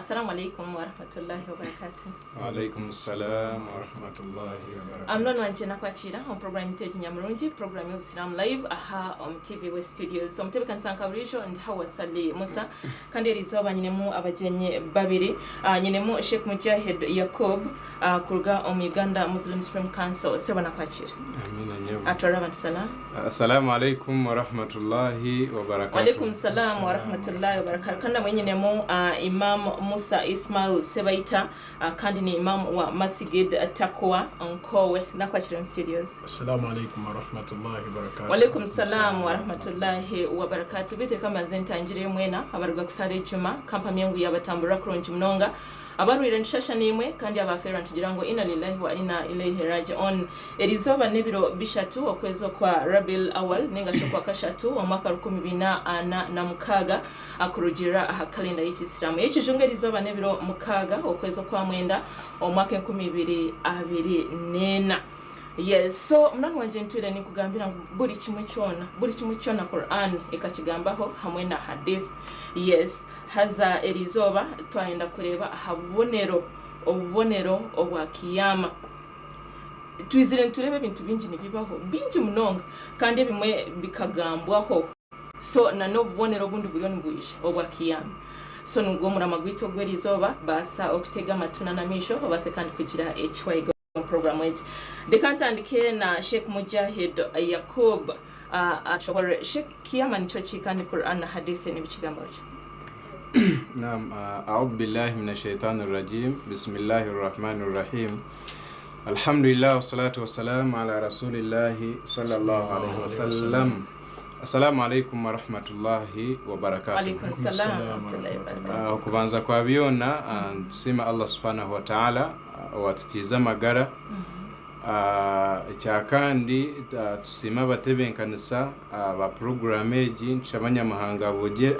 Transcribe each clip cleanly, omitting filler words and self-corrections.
assalamu alaikum wa rahmatullahi wa barakatuh. Wa alaikum assalam wa rahmatullahi wa barakatuh. Amnon wanje nakwakira on program iteje nyamurungi program yo Islam live aha TV West Studios. Omtebe kansanka burijo and Hawa Sali Musa kandi rizoba nyinemu abajenye babiri nyinemu Sheikh Mujahid Yakub kurga Uganda Muslim Supreme Council seba nakwakira. Amina nyebu. Atoraba salam. Assalamu alaikum wa rahmatullahi wa barakatuh. Wa alaikum salam wa rahmatullahi wa barakatuh. Kanda mwenyenemu Imam Musa Ismail Sebaita kandi ni imam wa Masjid Taqwa Nkowe nakwakira studios. Assalamu alaikum wa rahmatullahi wa barakatuh. Wa alaikum salam wa rahmatullahi wa barakatuh. Bite kama zenta njire mwena abaruga kusare juma kampani yangu yabatambura kuronje mnonga abarwira nshasha nimwe kandi abafera tugira ngo inna lillahi wa inna ilayhi raji'un. Erizoba nebiro bishatu okwezo kwa Rabil Awal ningasho kwa kashatu wa mwaka 2026 akurugira aha kalenda y'Isilamu. Y'ikijunge rizoba nebiro mukaga okwezo kwa mwenda wa mwaka 2024. Yes, so mnano wanje ntwire ni kugambira buri kimwe cyona Quran ikakigambaho hamwe na hadith. Yes, haza erizoba twaenda kureba obubonero obwa kiyama. Twizire turebe bintu bingi nibibaho bingi munonga kandi bimwe bikagambwaho. So nano obubonero bundi buriyo nibwisha obwa kiyama. So nubwo muramagwito gwerizoba basa okutega amatuna na misho base kandi kugira HY program wetu. Dekantandike na Sheikh Mujahid Yakub ashobora Sheikh kiyama nicho chikandi Quran na hadithi ni bichigamba wacho. Naam, a'udhu billahi minash shaitanir rajim. Bismillahir rahmanir rahim. Alhamdulillah wassalatu wassalamu ala rasulillahi sallallahu alaihi wasallam. Assalamu alaikum wa rahmatullahi wa barakatuh. Wa alaikum salam wa rahmatullahi wa barakatuh. Kubanza kwa biona nsima Allah subhanahu wa ta'ala watutiza magara cyakandi tusima batebenkanisa ba programmeji nshabanyamahanga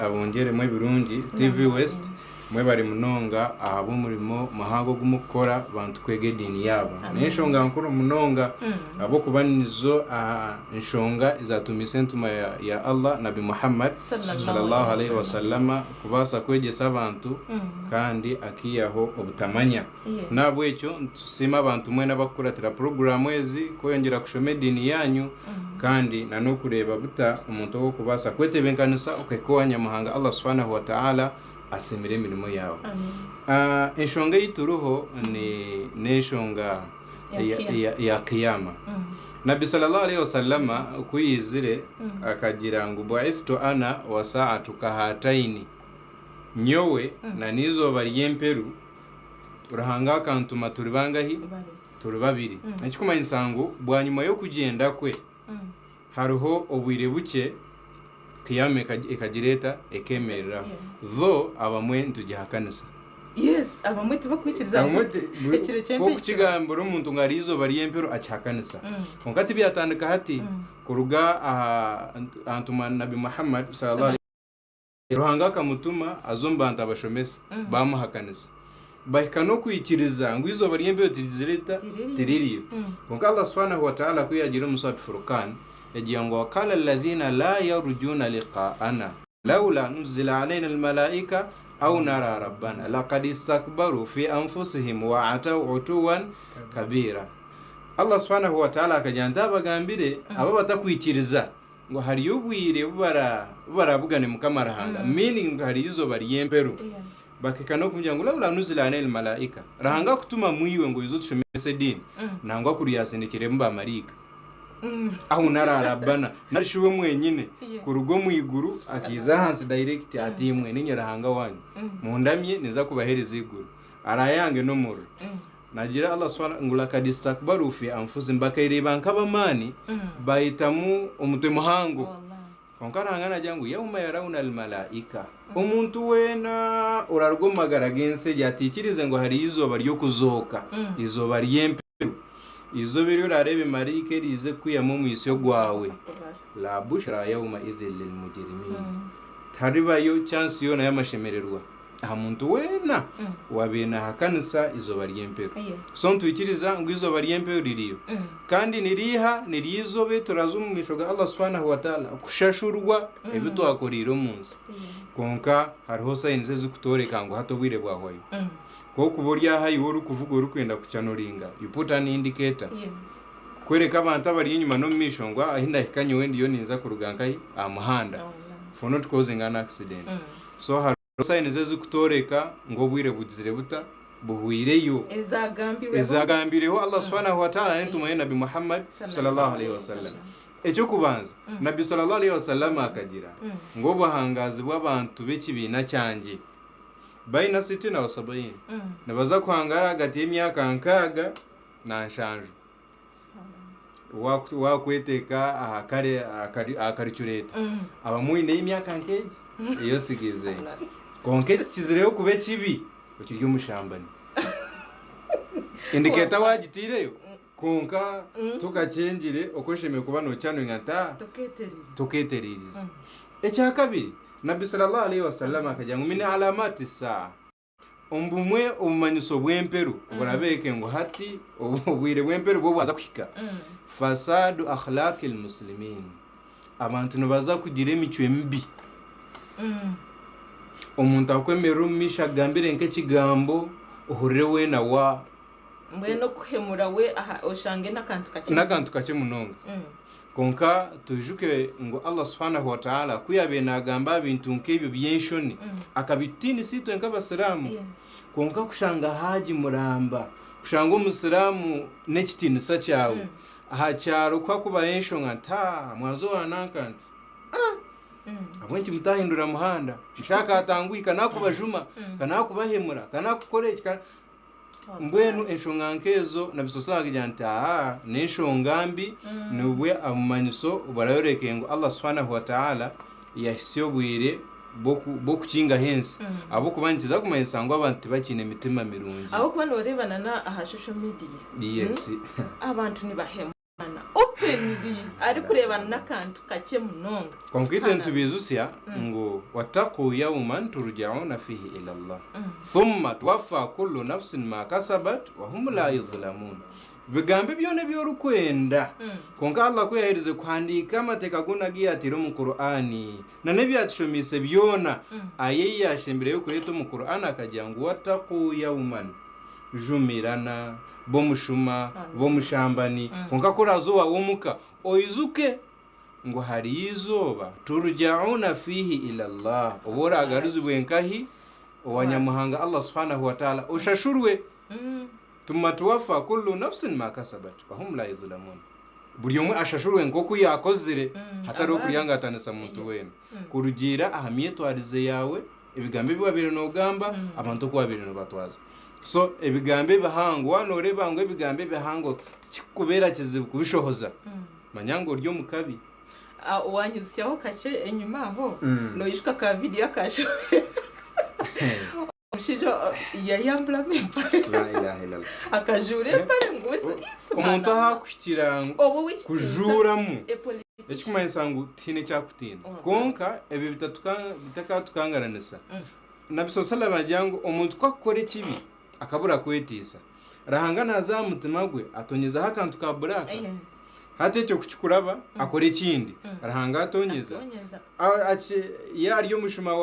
abongere mwe birungi TV West mwe bari munonga abo murimo mahango gumukora bantu kwege dini yabo n'inshonga nkuru munonga abo kubanizo inshonga izatumise ntuma ya Allah Nabi Muhammad sallallahu alaihi wasallama kubasa kwegesa abantu kandi akiyaho obutamanya nabo ecyo tusima abantu mwe nabakuratira program ezi koyongera kushome dini yanyu kandi nano kureba buta umuntu wo kubasa kwetebenkanisa okekowanya mahanga Allah subhanahu wa ta'ala asemere mirimo yawe. Inshonga yituruho ni neshonga ya kiyama. Nabi sallallahu alaihi wasallama kuyizire akagira ngo bu'ithtu ana wa sa'atu kahataini nyowe na nizo bari yemperu urahanga kantuma turibangahi turi babiri nakikuma insango bwanyuma yo kugenda kwe haruho obwire buke kiyame ekagireta ekemerera tho abamwe ntugihakanisa. Yes, abamwe tubakwikiriza ekiro cyempe kukigambura umuntu ngarizo bari yempero achakanisa konkati byatandika hati kuruga antuma Nabi Muhammad sallallahu alaihi ruhanga kamutuma azombanta abashomesa bamuhakanisa bahikano kwikiriza ngo izo bari yempero tirizireta tiririyo konka Allah subhanahu wa ta'ala kuyagira musad Furqan yajiyango qala alladhina la yarjuna liqa'ana laula nuzila alaina almalaika aw nara rabbana laqad istakbaru fi anfusihim wa ataw utuwan kabira. Allah subhanahu wa ta'ala akajanda bagambire aba batakwikiriza ngo hari yubwire barabugane mukamarahanga meaning hari izo bari yempero bakikano kumjya ngo laula nuzila alaina almalaika rahanga kutuma muyiwe ngo izo tushemese dini nangwa kuriyasindikire mba marika aho nararabana narishuwe mwenyine kurugo mwiguru akiza hansi direct atimwe ninyarahanga wanyu mundamye niza kubahereza iguru arayange no muru nagira Allah subhanahu ngula kadistakbaru fi anfusihim bakairiba nkabamani bayitamu umutwe muhango konkaranga najangu yauma yarawuna almalaika umuntu wena urarugomagara gense yatikirize ngo hari izo bari yo kuzoka izo bari yempe izo biri rarebe marike rize kuyamo mwisyo gwawe la bushra yawma idhil lil mujrimin tariba yo chance yo na yamashemererwa aha muntu wena wabena hakanisa izoba ry'empero so ntwikiriza ngo izoba ry'empero ririyo kandi niriha nirizobe turazumisho ga Allah subhanahu wa ta'ala kushashurwa ebitwakorira umunsi konka hariho sayinze zikutoreka ngo hatobwire bwahoyo ko kuburya hayi woru kuvuga uri kwenda kucanoringa you put an indicator kwereka abantu abari inyuma no mishongwa ahinda hikanye wendi yo ninza kurugankai amuhanda for not causing an accident so hariho sayinze zikutoreka ngo bwire bugizire buta buhwireyo ezagambireho Allah subhanahu wa ta'ala ntumaye Nabi Muhammad sallallahu alaihi wasallam ecyo kubanza Nabi sallallahu alaihi wasallam akagira ngo bahangazi bw'abantu bekibina cyange baina 60 na 70 nabaza kwangara hagati y'imyaka nkaga na nshanju wakweteka akaricureta abamuinde y'imyaka nkeji iyo sigeze konke kizireyo kube kibi ukiryo umushambani indiketa wagitireyo konka tukacengire okosheme kuba no cyano ngata tuketeririza ecya kabiri Nabi sallallahu alaihi wasallam akajya ngumine alamati saa ombumwe obumanyiso bw'empero burabeke ngo hati obwire bw'empero bwo bwaza kuhika fasadu akhlaqil muslimin abantu baza kugira imico mbi omuntu akwemera umisha gambire nke kigambo ohurire we na wa mwe no kuhemura we aha oshange nakantu kache munonga konka tujuke ngo Allah subhanahu wa ta'ala kuyabena agamba bintu nkebyo byenshoni akabitini sito nk'abasiramu konka kushanga haji muramba kushanga umusiramu nekitini sa cyawe aha cyaro kwa kuba yensho nkata mwazo wanakantu abwenki mutahindura muhanda mshaka atangwika nakubajuma kanakubahemura kanakukoreka mbwenu enshongankezo nabisosaga jante neshongambi nubwe amumanyiso barayoreke ngo Allah subhanahu wa ta'ala yahisiyo bwire boku kinga hensi abo kubankiza kumanyisa ngo abantu bakine mitima mirungi abo kubana barebana na aha social media yes abantu ni bahemana openly ari kurebana nakantu kake munonga konkwite ntubizusya ngo wataqu yawman turja'una fihi ila Allah thumma tuwaffa kullu nafsin ma kasabat wa hum la yuzlamun bigambe byone byorukwenda konka Allah kuyaherize kwandika amateka gunagiye atiro mu Qur'ani nane byatሾmise byona aye yashembere yo kureto mu Qur'ani akajya ngo wataqu yawman jumirana bomushuma bomushambani konka korazowa womuka oizuke ngo hari izoba turja'una fihi ila Allah obora agaruzi bwenkahi owanyamuhanga Allah subhanahu wa ta'ala ushashurwe thumma tuwaffa kullu nafsin ma kasabat wa hum la yuzlamun buri umwe ashashurwe ngoko yakozire hatari okuyangatanisa muntu wene kurugira ahamiye twarize yawe ibigambe bibabire no gamba abantu ko babire no batwaza so ebigambe bahango wanoreba ngo ebigambe bahango kubera kizibu kubishohoza manyango ryo mukabi wanyizyaho kace enyuma aho no yishika ka video kasho ushijo yayambla mempa la ilaha illallah akajure pale ngozi umuntu hakwikiranga kujuramu ekikumanyisa ngo tine cyakutina konka ebi bitatukangaranisa nabisosala bajyango umuntu kwakore kibi akabura kwetisa rahangana za mutima gwe atonyeza hakantu ka buraka hate cyo kukikuraba akore ikindi rahanga atonyeza yaryo mushuma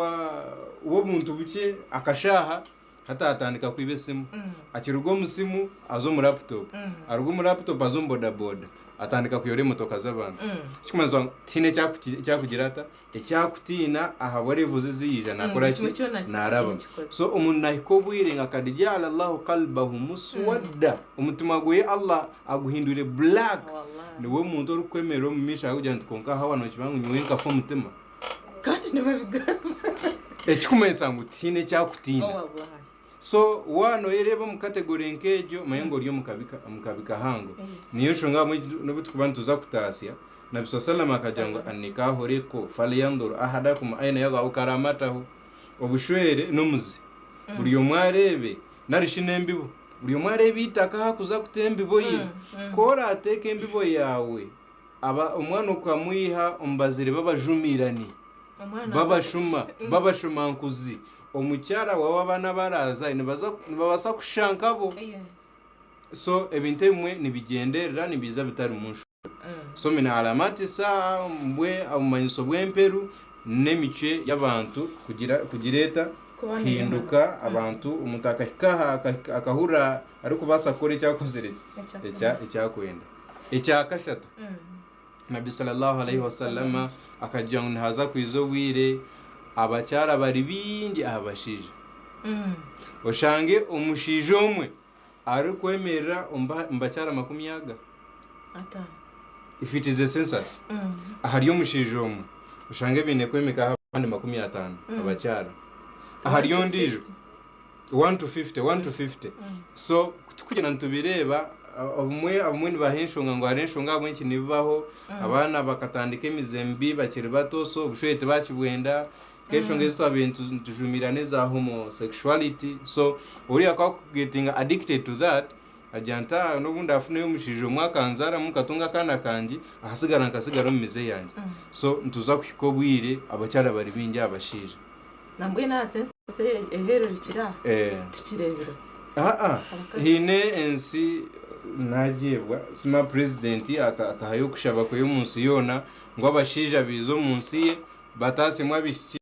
wo muntu buke akashaha hata atandika kwibesimu akirugo musimu azo mu laptop arugo mu laptop azo boda boda atandika kuyore motoka z'abantu kimazo tine cyakugirata ecyakutina aha barevuze ziyija nakora ki naraba so umuntu nahikobwire ngakadijala Allah qalbahu muswadda umutima gwe Allah aguhindure black niwe muntu urukwemero mu misha kujya ntikonka hawa no kibangu nywenka fo mutima kandi nababigamba ekikumanyisa ngo tine cyakutina so wano yereba mu category nkejo mayengo ryo mukabika hango niyo shonga no bitukubantu za kutasya nabi sallallahu akajyango annikahu riko falyandur ahadakum ayna yadau karamatahu obushwere nomuzi buriyo mwarebe narishine mbibo buriyo mwarebe itaka hakuza kutembibo ye kora ateke mbibo yawe aba umwana ukamwiha umbazire babajumirani babashuma babashumankuzi omukyara wawe abana baraza nibabasa kushankabo so ebintu bimwe nibigenderera nibiza bitari munsho so mina alamati saa mbwe abumanyiso bw'emperu n'emice y'abantu kugireta hinduka abantu umuntu akahura ariko basakora icyakozeretse icyakwenda icyakashatu Nabi sallallahu alayhi wasallam akajya ngo haza kwizo wire abacyara bari bingi abashije oshange umushije umwe ari kwemerera umbacyara 10 if it is a census ahari umushije umwe oshange bine kwemeka abandi 50 abacyara ahari yondijo 1 to 50 so kugira ntubireba abumwe baheshonga ngo hareshonga abwenki nibaho abana bakatandika emizembi bakiri bato so ubushoyete bakibwenda kesho ngezo abintu tujumirane za homosexuality so uri akwa getting addicted to that ajanta n'ubundi afune y'umushije umwakanzara mukatunga kana kanji ahasigara nkasigara mu mize yanjye so ntuza kwikobwire abacyara bari bingi abashije nambwe na sense ehero rikira tukirebera hine ensi najebwa sima president akahayo kushaba ko y'umunsi yona ngo abashije bizo munsi ye batase mwabishiki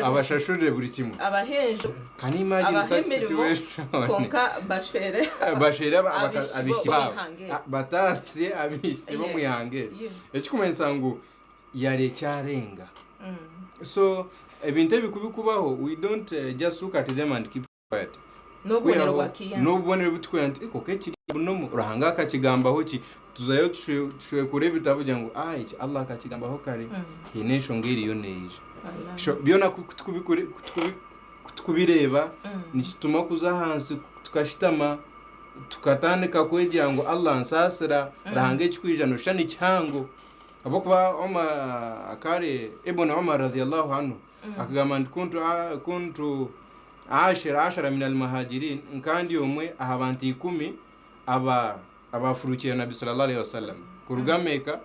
abashashurire buri kimwe abahenje can you imagine such situation konka bashera abishibabo batase abishyi bo muyange ekikumensa ngo yare cyarenga so ebintu bikubaho we don't just look at them and keep quiet nobonero butkwante iko kekiri bunomo urahanga akakigambaho ki tuzayo tshwe kure bitavuga ngo iki Allah akakigambaho kare hinesho ngiri yo neje sho byona tukubireba nituma kuza hansi tukashitama tukatandika kwegira ngo Allah nsasira rahange kikwijano shani cyango abokuba akare ibn Umar radiyallahu anhu akagamba kuntu 10 min al-muhajirin nkandi umwe ahabanti 10 abafurukiye Nabi sallallahu alayhi wasallam kurugameka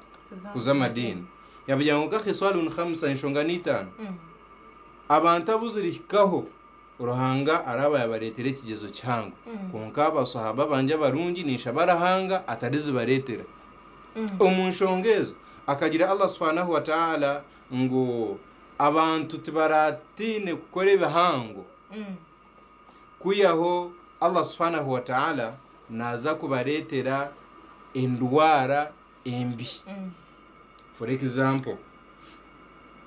kuza Madina yabiyango ka khiswalun 5 inshonganita abantu abuzirikaho uruhanga araba yabaretere kigezo cyango konka abasahaba banje barungi nisha barahanga atarizi baretera umunshongezo akagira Allah subhanahu wa ta'ala ngo abantu tibaratine kukore bihango kuyaho Allah subhanahu wa ta'ala naza kubaretera indwara embi for example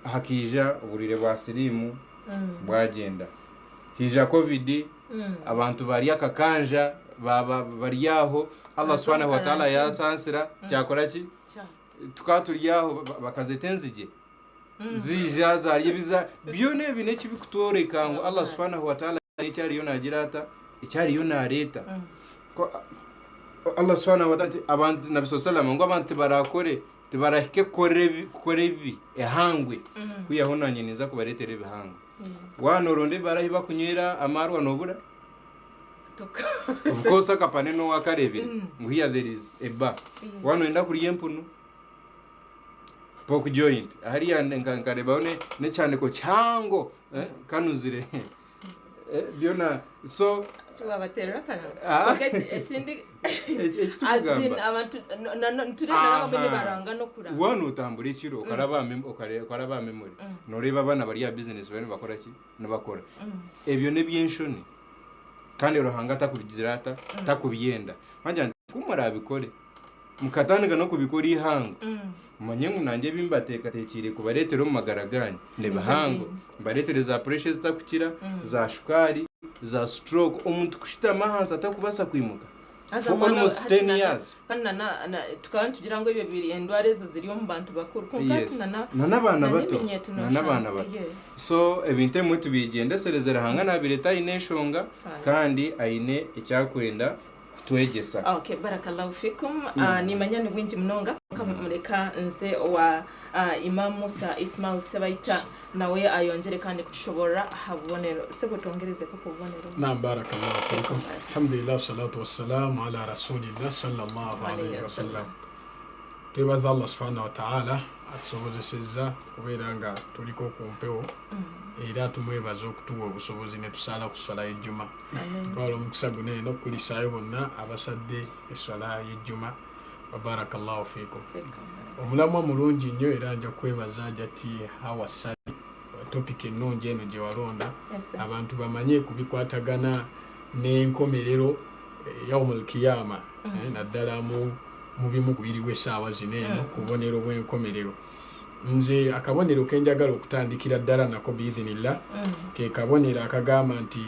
hakija uburire bwa sirimu bwagenda hija covid abantu bari akakanja bariyaho Allah subhanahu wa ta'ala yasansira cyakora ki tukaturiyaho bakazetenzije zija zariye biza byone bineki bikutoreka ngo Allah subhanahu wa ta'ala icyari yo nagirata icyari yo nareta ko Allah subhanahu wa ta'ala abantu Nabi sallallahu ngo abantu barakore tibarahike korebi ehangwe kuyaho nanye niza kubaretere bihangwe wanoronde barahiba kunywera amarwa nobura of course akapane no wakarebire ngo here there is a bar wano enda kuri yempunu poke joint hariya nkareba ne cyane ko cyango kanuzire byona so tubabatera kana ekindi azin abantu turena bamwe baranga no kura wano utambura ikiro karaba memory noreba abana bari ya business bane bakora ki nabakora ebyo ne byinshoni kandi rohanga takurigirata takubiyenda manje kumara bikore mukataniga no kubikora ihanga manyengu nanjye bimbateka tekire kubaretero mu magaraganya ne bahango baretere za pressure zitakukira za shukari za stroke umuntu kushita mahanza atakubasa kwimuka for almost 10 years kana tukaba tugira ngo ibyo biri endware zo ziri mu bantu bakuru kunkati n'abana bato n'abana bato so ebinte mu tubigenda serezera hanga nabireta ineshonga kandi aine icyakwenda kutwegesa okay barakallahu fikum ni manyane bwinji mnonga kamureka nze wa Imam Musa Ismail Sebaita nawe ayongere kandi kutushobora habonero sebo tongereze ko kubonero na barakallahu fikum alhamdulillah salatu wassalam ala rasulillah sallallahu alayhi wasallam tubaza Allah subhanahu wa ta'ala atsoboze siza kuberanga turiko kumpeo era tumwebaza okutuwa obusobozi ne tusala ku swala y'ejjuma twala omukisa guno eno okulisaayo bonna abasadde eswala y'ejjuma wabarakallahu fiikum omulamwa mulungi nnyo era nja kwebaza jati Hawa Sali topiki ennungi eno gye walonda abantu bamanye kubikwatagana n'enkomerero yawmul kiyama naddala mu bimu ku biriwo essaawa zino eno ku bubonero bw'enkomerero nze akabonero kenjagala okutandikira ddala nako biidhinillah ke kabonero akagamba nti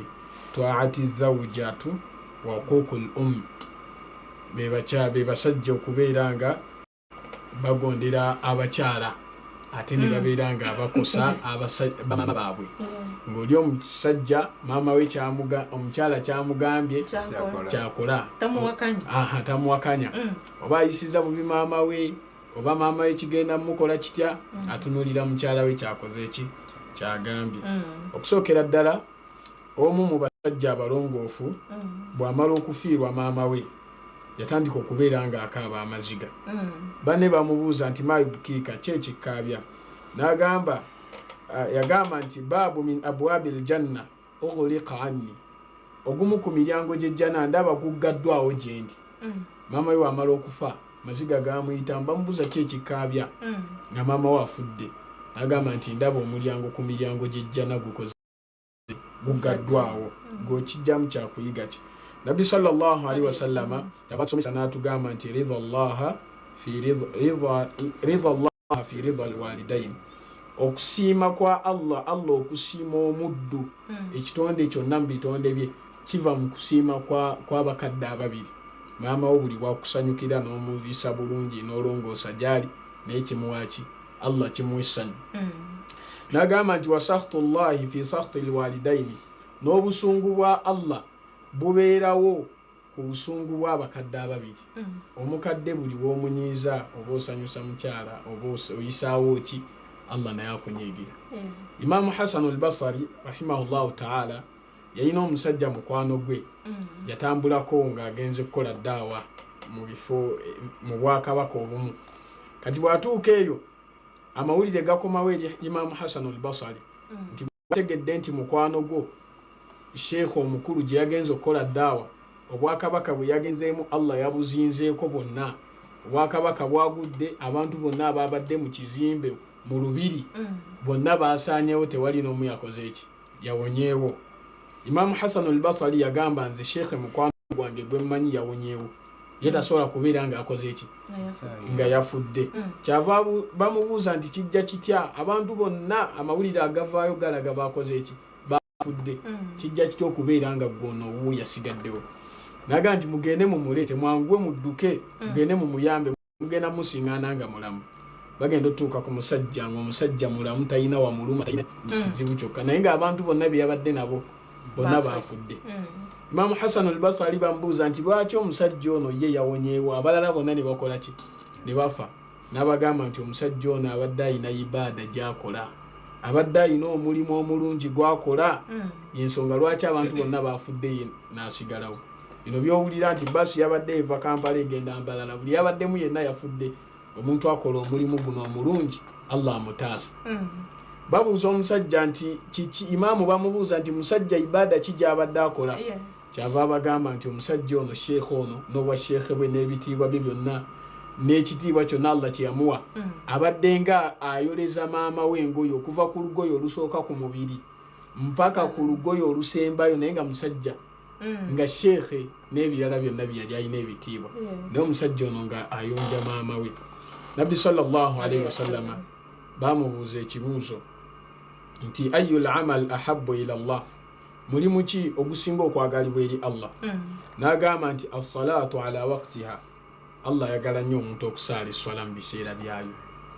twaati zawjatu wa huquuqul be basajja okubeera nga bagondera abakyala ate ne babeera nga abakosa bamama baabwe ng'oli omusajja maama we omukyala kyamugambye kyakola tamuwakanya oba ayisiza bubi maama we oba maama we kigenda mukola kitya atunulira mukyala we kyakoze eki kyagambye okusookera ddala omu mu basajja abalongoofu bw'amala okufiirwa maama we yatandika okubeera nga akaaba amaziga banne bamubuuza nti mayubukiika kyekikaabya n'agamba yagamba nti baabu min abwabil janna ughliqa anni ogumu ku miryango gy'ejjana ndaba guggaddwawo gye ndi maama we wamala okufa maziga gamuyita bamubuuza kyekikaabya nga maama we afudde n'agamba nti ndaba omulyango ku miryango gy'ejjana guggaddwawo gw'okijjamu kyakuyiga ki Nabi sallallahu alaihi wasallama yabatusomesa n'atugamba nti ridha Allah fi ridha alwalidain okusiima kwa Allah okusiima omuddu ekitonde kyonna mu bitonde bye kiva mu kusiima kw'abakadde ababiri maama wo buli bwakusanyukira n'omubisa bulungi n'olongoosa gyali naye kimuwaki Allah kimuwissanyu n'agamba nti wasakhtu llahi fi sakhti alwalidaini n'obusungu bwa Allah bubeerawo ku busungu bw'abakadde ababiri omukadde buli w'omunyiiza oba osanyusa mukyala oba oyisaawo ki Allah naye akunyiigira Imaamu Hasanu al-Basri rahimahullahu ta'ala yalina omusajja mukwano gwe yatambulako ng'agenze kukola ddaawa mu bifo mu bwakabaka obumu kati bw'atuuka eyo amawulire gakomawo eri Imaamu Hasanu al-Basri nti bategedde nti mukwano gwo sheekh omukulu gye yagenze okukola ddaawa obwakabaka bwe yagenzeemu Allah yabuzinzeeko bonna obwakabaka bwagudde abantu bonna ababadde mu kizimbe mu lubiri bonna basaanyewo tewali n'omu yakoze eki yawonyeewo Imaamu Hasanu al-Basri yagamba nze sheekh mukwano gwange gwe mmanyi yawonyeewo ye tasobola kubeera ng'akoze eki nga yafudde kyava bamubuuza nti kijja kitya abantu bonna amawulire agavaayo galaga bakoze eki bafudde kijja kitya okubeera nga gwono owo yasigaddewo naga nti mugende mumuleete mwanguwe mudduke mugende mumuyambe mugenda musiŋŋaana nga mulamu bagenda otuuka ku musajja ng'omusajja mulamu talina wamuluma talina kizibu kyokka naye ng'abantu bonna bye yabadde nabo bonna baafudde Imaamu Hasanu al-Basri bamubuuza nti lwaki omusajja ono ye yawonyeewo abalala bonna ne bakola ki ne bafa n'abagamba nti omusajja ono abadde ayina ibaada gy'akola abadde ayina omulimu omulungi gwakola yensonga lwaki abantu bonna baafudde ye n'asigalawo bino byowulira nti basi yabadde eva Kampala egenda Mbalala buli yabaddemu yenna yafudde omuntu akola omulimu guno omulungi Allah amutaasa babuuza omusajja nti kiki imaamu bamubuuza nti musajja ibaada ki gy'abadde akola kyava abagamba nti omusajja ono sheekh ono n'obwa sheekhe bwe n'ebitiibwa bye byonna n'ekitiibwa kyonna Allah kye yamuwa abadde nga ayoleza maama we engoye okuva ku lugoye olusooka ku mubiri mpaka ku lugoye olusembayo naye nga musajja nga sheekhe n'ebirala byonna bye yali alina ebitiibwa naye omusajja ono nga ayonja maama we Nabbi sallallahu alaihi wasallama bamubuuza ekibuuzo nti ayyul amal ahabbu ila Allah mulimu ki ogusinga okwagalibwa eri Allah n'agamba nti as-salatu ala waqtiha Allah yagala nnyo omuntu okusaala esswala mu biseera byayo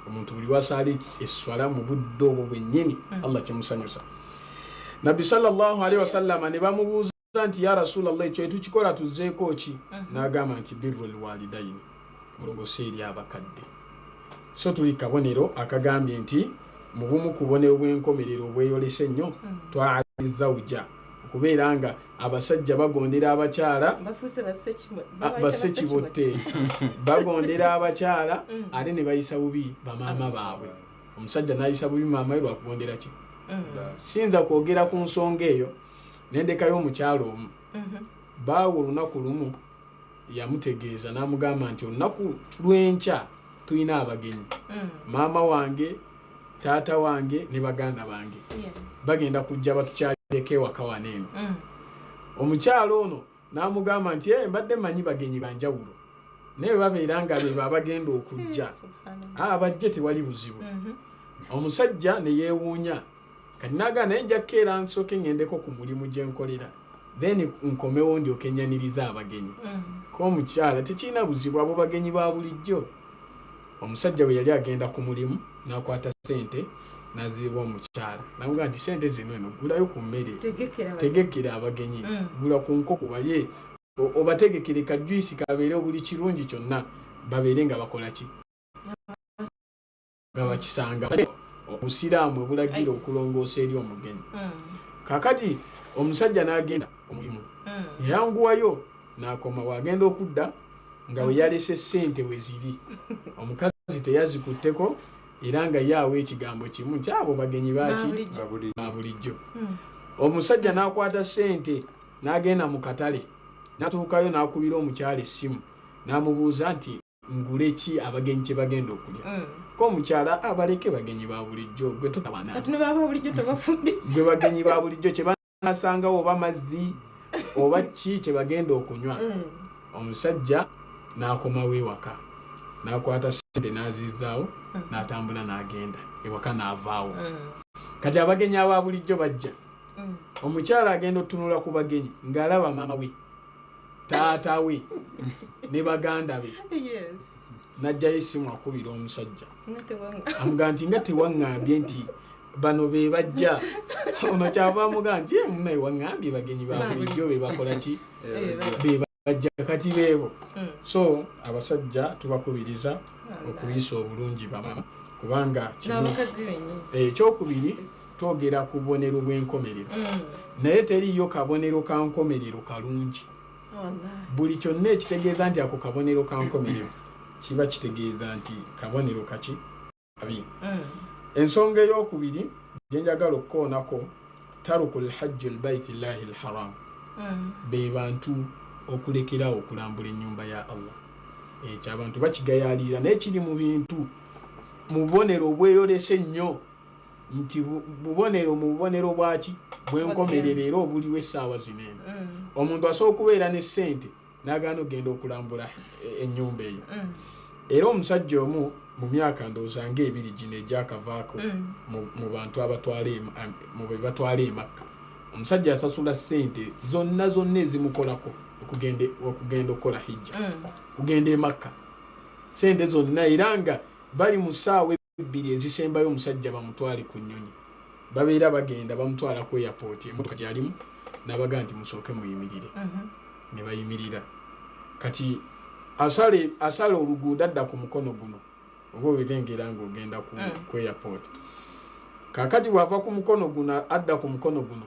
omuntu buli wasaala esswala mu budde obwo bwennyini Allah kimusanyusa Nabbi sallallahu alaihi wasallama ne bamubuuza nti ya Rasulallah ekyo tukikola tuzzeeko ki n'agamba nti birrul walidaini mulongose eri abakadde so tuli kabonero akagambye nti mu bumu ku bubonero bw'enkomerero obweyolese ennyo twaati zawja okubeera nga abasajja bagondera abakyala basekibotte bagondera abakyala ate ne bayisa bubi bamaama baabwe omusajja n'ayisa bubi maama we lwakugondera ki sinza kwogera ku nsonga eyo nendekayo omukyalo omu baawo olunaku lumu yamutegeeza n'amugamba nti olunaku lw'enkya tulina abagenyi maama wange taata wange ne baganda bange bagenda kujja batukyaleko ewaka wano eno omukyalo ono n'amugamba nti mbadde manyi bagenyi banjawulo naye babeera nga be abagenda okujja bajje tewali buzibu omusajja ne yeewuunya kati n'agamba naye nja kukeera nsooke ŋŋendeko ku mulimu gye nkolera then nkomewo ndyoke nnyaniriza abagenyi k'omukyala tekirina buzibu abo bagenyi ba bulijjo omusajja bwe yali agenda ku mulimu n'akwata ssente n'aziwa omukyala namugamba nti ssente zino eno gulayo ku mmere tegekera abagenyi gula ku nkoko baye obategekere kajuyisi kabeere buli kirungi kyonna babeere nga bakola ki nga bakisanga obusiraamu obulagira okulongoosa eri omugenyi kakati omusajja n'agenda omulimu eyanguwayo n'akoma wagenda okudda nga we yalese ssente we ziri omukazi teyazikutteko era nga yaawe ekigambo kimu nti abo bagenyi baki babulijjo omusajja n'akwata ssente n'agenda mu katale n'atuukayo n'akubira omukyala essimu n'amubuuza nti ngule ki abagenyi kye bagenda okulya k'omukyala abaleke bagenyi ba bulijjo gwe totabana gwe bagenyi ba bulijjo kye banasangawo oba mazzi oba ki kye bagenda okunywa omusajja n'akomawo ewaka n'akwata ssente n'azizaawo n'atambula n'agenda ewaka n'avaawo kati abagenyi aba bulijjo bajja omukyala agenda otunula ku bagenyi ng'alaba maama we taata we ne baganda be n'ajjayo essimu akubira omusajja amugamba nti nga tewaŋŋambye nti bano be bajja ono kyava amugamba nti munaye waŋŋambye bagenyi ba bulijjo be bakola ki be bajja kati beebo so abasajja tubakubiriza okuyisa obulungi bamama kubanga ekyokubiri twogera ku bubonero bw'enkomerero naye teriyo kabonero ka nkomerero kalungi buli kyonna ekitegeeza nti ako kabonero ka nkomerero kiba kitegeeza nti kabonero kaki kabi ensonga ey'okubiri gyenjagala okukoonako taruku lhajju lbaiti llahi lharam be bantu okulekerawo okulambula ennyumba ya Allah ekyo abantu bakigayaalira naye kiri mu bintu mu bubonero obweyolese ennyo nti bubonero mu bubonero bwaki bw'enkomerero era obuliwo essaawa zinene omuntu asobola okubeera ne ssente n'agaana ogenda okulambula ennyumba eyo era omusajja omu mu myaka ndowooza ng'ebiri gino egyakavaako mu bantu be batwala e Makka omusajja asasula ssente zonna ezimukolako okugenda okukola hijja kugenda e Makka ssente zonna era nga bali mu ssaawa ebbiri ezisembayo omusajja bamutwale ku nnyonyi babeera bagenda bamutwala ku airport emmotoka gyalimu n'abaga nti musooke muyimirire ne bayimirira kati asala oluguudo adda ku mukono guno oba obirengera ng'ogenda ku airport kakati bw'ava ku mukono guno adda ku mukono guno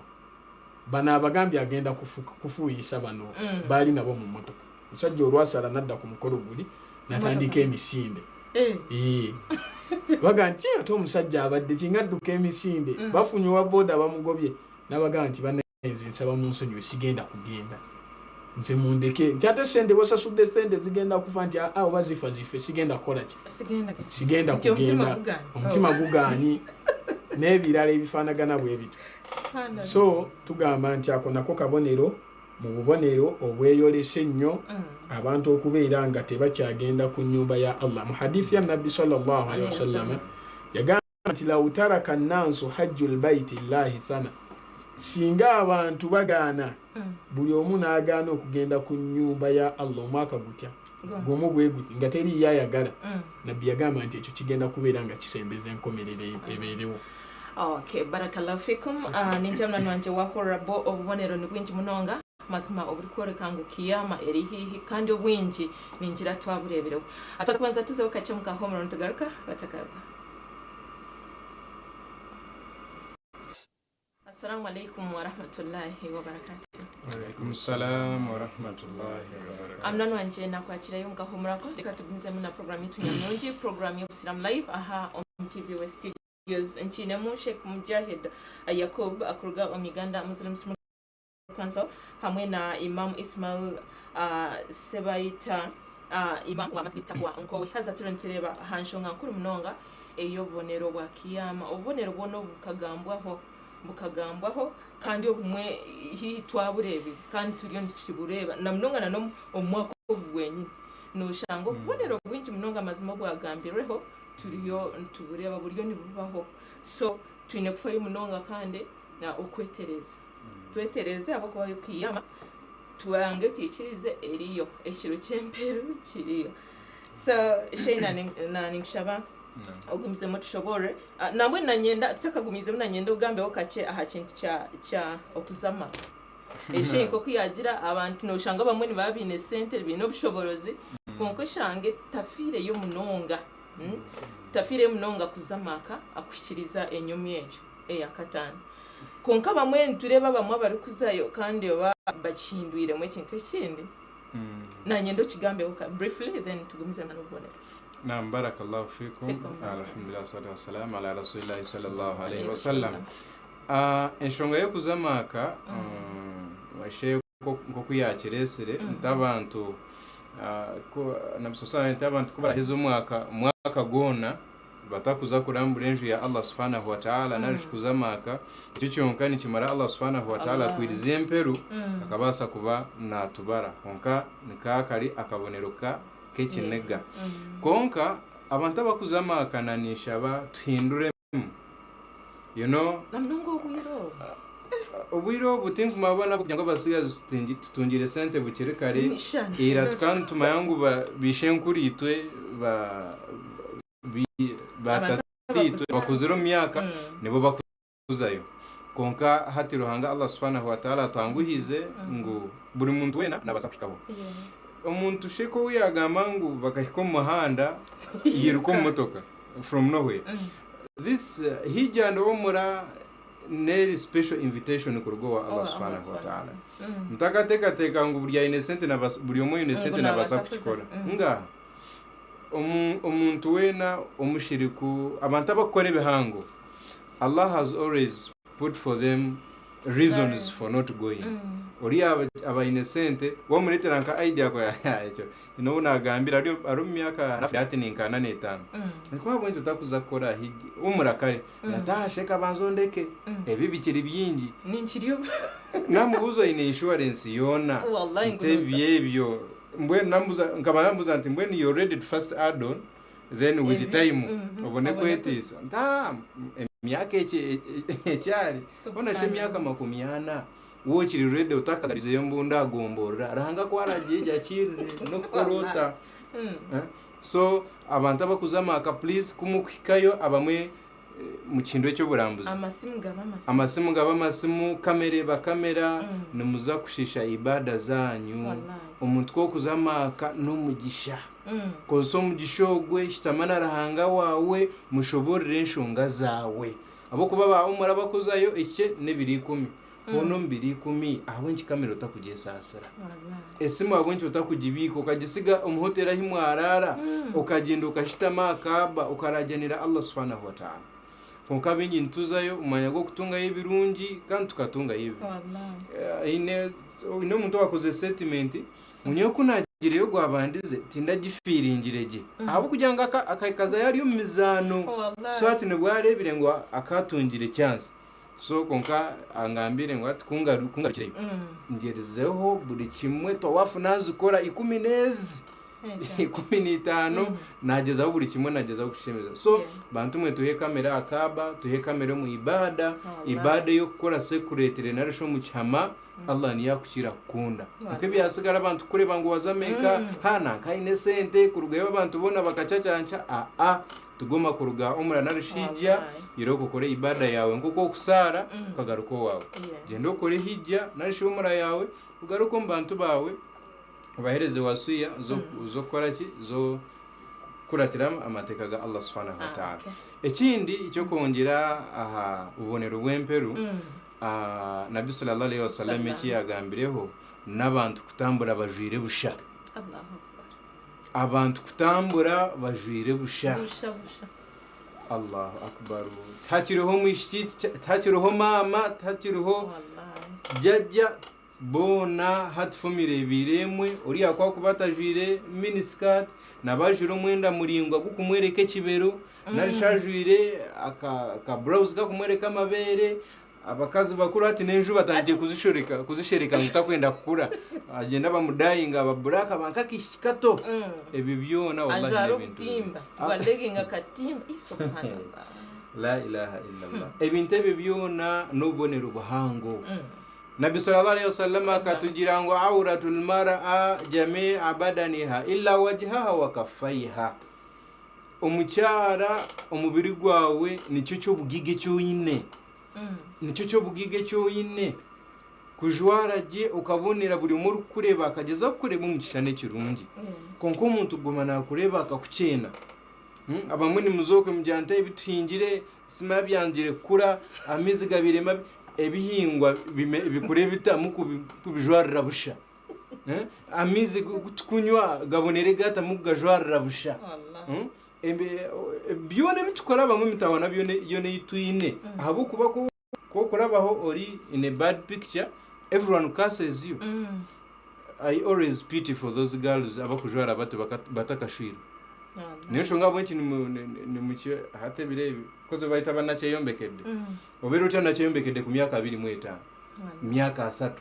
bano abagambye agenda kufuuyisa bano baali nabo mu mmotoka omusajja olwasala n'adda ku mukolo guli n'atandika emisinde baga nti ate omusajja abadde kingadduka emisinde bafunye owa booda bamugobye n'abagamba nti banaenze nsaba mu nsonyiwe sigenda kugenda nze mundeke nti ate sente wasasudde sente zigenda kufa nti oba zifa zife sigenda kukola ki sigenda kugenda omutima gugaanyi n'ebirala ebifaanagana bwe bityo so tugamba nti ako nako kabonero mu bubonero obweyolese ennyo abantu okubeera nga tebakyagenda ku nnyumba ya Allah mu hadithi ya nabbi sallallahu alaihi wasallam yagamba nti law taraka nnaasu hajju lbaiti llahi sana singa abantu bagaana buli omu n'agaana okugenda ku nnyumba ya Allah omwaka gutya gwomu bwe guti nga teri yayagala nabbi yagamba nti ekyo kigenda kubeera nga kisembeza enkomerero ebeerewo. Okay, barakallahu fikum. Ninjamna nwanje wakorabo obubonero ni bwingi munonga mazima obulikworeka ngu kiyama eri hihi kandi obwingi ninjira twaburebereho atakubanza tuzeho kace mukahomero ntagaruka batagaruka. Assalamu alaikum wa rahmatullahi wa barakatuh. Wa alaikum assalam wa rahmatullahi wa barakatuh. Amnano anje nakwakirayo mukahomero ko reka tubinze muna program yetu ya nyonji program yo Islam live aha on TV West nkinemu Sheikh Mujahid Yakub akuruga Omuganda Muslim Council hamwe na Imam Ismail Sebayita imam wa masjid takwa nko haza turentereba hanshonga nkuru munonga eyo bonero bwa kiyama obonero bono bukagambwaho kandi obumwe hitwaburebe kandi turiyo ndikibureba na munonga nano omwako bwenyine noshango bonero bwinji munonga mazimo bwagambireho turiyo tubureba buryo nibubaho so twine kufayo munonga kandi na okwetereza twetereze abo kwa kiyama tuange tikirize eriyo ekiro kyemperu kiriyo so shena na ningshaba ogumize mu tushobore nabwe nanyenda tusakagumize munanyenda ugambe okache aha kintu cha okuzama eshenko kuyagira abantu no shanga bamwe ni babine center bino bushoborozi konko shange tafire yo munonga tafire munonga kuzamaka akushikiriza enyomi ejo eyakatana konka bamwe ntureba bamwe bari kuzayo kandi bakindwire mu kintu ekindi nanyendo kigambe oka briefly then tugumize na nobonera Naam, barakallahu fikum. Alhamdulillah salatu wassalamu ala rasulillahi sallallahu alayhi wasallam. Enshonga yo kuzamaka washe ko kuyakiresere ntabantu ko nabusosana ntabantu ko barahizo mwaka gona batakuza kurambura enju ya Allah subhanahu wa ta'ala narish kuzamaka icyo cyonka ni kimara Allah subhanahu wa ta'ala kwirize emperu akabasa kuba natubara konka nikakari akaboneruka kekinega konka abantu abakuzamaka nanisha ba tuhindure namnongo ubwiro butingu mabona kugira ngo basiga tutungire sente bukire kare ira tukantuma yangu bishenkuritwe batatitu bakuziro myaka nibo bakuzayo konka hati ruhanga Allah subhanahu wa ta'ala tanguhize ngo buri muntu wena nabasakikaho umuntu sheko uyagama ngo bakashiko mu muhanda yiruko mu motoka from nowhere this hijja ndo mura neri special invitation ku rugo wa Allah subhanahu wa ta'ala mtakateka ngo buri innocent na buri omo innocent na basakukikora nga umuntu wena umushiriku abantu abakore bihango Allah has always put for them reasons for not going ori aba innocent wo muretera nka idea ko yacho ino nagambira ari myaka rafati ninkana netano niko abo nto takuza kora hiji umurakare natasheka banzondeke ebi bikiri byingi ninkiriyo namubuzo ine insurance yona tevyebyo mbwe nambuza nti mbwe you ready to first add on then with the time obone kwetisa myaka ecyari ona she myaka 40 wo kiri ready utakagarize yo mbunda agomborera arahanga ko aragiye cyakire no korota so abantu abakuzamaka please kumukwikayo abamwe mu kindo cyo burambuza amasimu gaba kamera numuza kushisha ibada zanyu umuntu ko kuzamaka n'umugisha koso mugishogwe shitamana arahanga wawe mushoborere nshonga zawe abo kuba ba umara bakuzayo icye ne 210 ono 210 aho nkikamera utakugiye sasara esimu abo nki utakugibiko kagisiga umuhotera himwarara ukagenda ukashitama akaba ukaragenera Allah subhanahu wa ta'ala konka binyi ntuzayo umanya go kutunga y'ibirungi kandi tukatunga yibi ine muntu wakoze settlement munyo kunagire yo gwabandize tindagifiringirege abo kujyanga akayikaza yari umizano so ati ne bwarebire ngo akatungire chance so konka angambire ngo kungarukire ngerezeho buri kimwe to wafu nazukora 10 nezi 15 nagezaho buri kimwe nagezaho kushemeza so bantu mwe tuhe kamera akaba tuhe kamera mu ibada yo gukora security narisho mu cyama Allah ni yakukira kunda uko byasigara abantu kureba ngo wazameka hana kaine sente kurugayo abantu bona bakacacyanca tugoma kuruga umura narishijya iroko kore ibada yawe nguko kusara ukagaruko wawe gendo kore hijja narisho umura yawe ugaruko mbantu bawe bahereze wasuya zo koraki zo kuratira amateka ga Allah subhanahu wa ta'ala ekindi icyo kongera aha ubonero bw'emperu Nabi sallallahu alayhi wasallam yagambireho nabantu kutambura bajwire busha abantu kutambura bajwire busha Allahu akbar takiriho mwishiti takiriho mama takiriho wallahi jajja bona hatfumire biremwe uri akwa kubatajwire miniskirt nabajuro mwenda muringwa gukumwereke kibero narishajwire aka blouse gakumwereka amabere abakazi bakuru ati nenju batangiye kuzishereka ngutakwenda kukura agenda bamudayinga ababuraka bankakishikato ebi byona wallahi ibintu twadeginga katimba subhanallah la ilaha illallah ebintu ebi byona nobonera ubuhango Nabi sallallahu alayhi wasallam akatugira ngo auratul mar'a jami'a badaniha illa wajhaha wa kaffaiha omucyara omubiri gwawe nicyo cyo bugige cyonyine nicyo cyo bugige cyonyine kujwaraje ukabonera buri muri kureba akageza kureba mu kishane kirungi konko umuntu gumana kureba akakucena abamwe ni muzoke mujyante ibituhingire sima byangire kura amizi gabirema ebihingwa bikure bitamu kubijwarira busha amizi kunywa gabonere gata mugajwarira busha byone bitukora bamwe mitabana byone yone yitwine ahabo kuba ko kurabaho ori in a bad picture everyone curses you I always pity for those girls abakujwara bato batakashwira niyo shonga bwenki ni mucyo hate birebi koze bayita banache yombekede obero cyanache yombekede ku myaka 25 myaka 3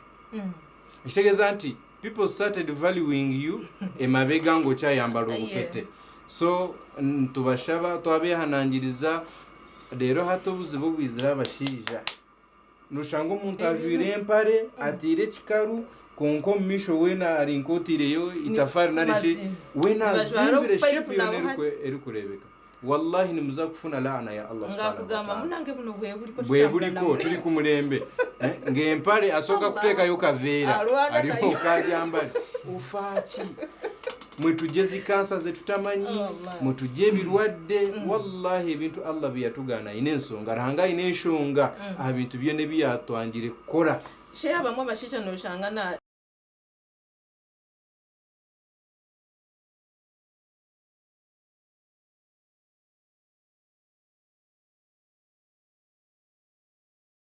ishegeza anti people started valuing you emabega ngo cyayambara ubukete so tubashaba twabehanangiriza rero hato buzibo bwizira bashija nushanga umuntu ajwire empare atire kikaru konko misho wena ari inkotireyo itafari narishi wena zimbire shepu yone eri kurebeka wallahi ni muzakufuna laana ya Allah subhanahu wa ta'ala ngakugamba munange buno bweburiko turi ku murembe ngempare asoka kuteka yo kavera ariho kajyambare ufaki mwetugezi kansa ze tutamanyi mutuje birwadde wallahi bintu Allah biyatugana inensonga rahanga inenshonga abintu byone biyatwangire kora sheya bamwe bashija no shangana